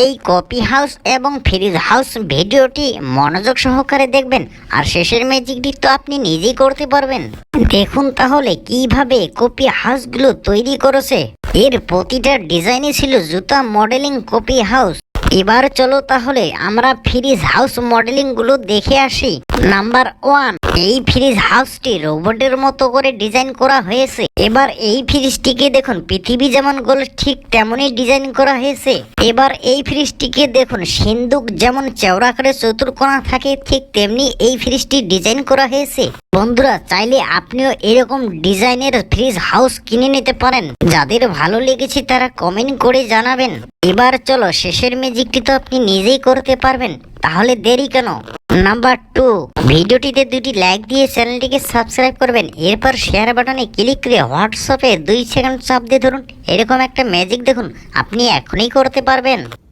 এই coffee house এবং fridge house ভিডিওটি মনোযোগ সহকারে দেখবেন, আর শেষের ম্যাজিকটি তো আপনি নিজেই করতে পারবেন। দেখুন তাহলে কিভাবে কফি হাউসগুলো তৈরি করেছে। এর প্রতিটা ডিজাইনে ছিল জুতা মডেলিং কফি হাউস। এবার চলো তাহলে আমরা ফ্রিজ হাউস মডেলিং গুলো দেখে আসি। নাম্বার 1, এই ফ্রিজ হাউসটি রোবটের মতো করে ডিজাইন করা হয়েছে। এবার এই ফ্রিজটিকে দেখুন, পৃথিবী যেমন গোল ঠিক তেমনই ডিজাইন করা হয়েছে। এবার এই ফ্রিজটিকে দেখুন, সিন্দুক যেমন চওড়া করে চতুর্কোণা থাকে ঠিক তেমনি এই ফ্রিজটি ডিজাইন করা হয়েছে। বন্ধুরা, চাইলে আপনিও এরকম ডিজাইনের ফ্রিজ হাউস কিনে নিতে পারেন। যাদের ভালো লেগেছে তারা কমেন্ট করে জানাবেন। এবার চলো শেষের ম্যাজিকটি তো আপনি নিজেই করতে পারবেন, তাহলে দেরি কেন। নাম্বার 2, ভিডিওটিতে 2টি লাইক দিয়ে চ্যানেলটিকে সাবস্ক্রাইব করবেন। এরপর শেয়ার বাটনে ক্লিক করে হোয়াটসঅ্যাপে 2 সেকেন্ড চাপ দিয়ে ধরুন। এরকম একটা ম্যাজিক দেখুন আপনি এখনই করতে পারবেন।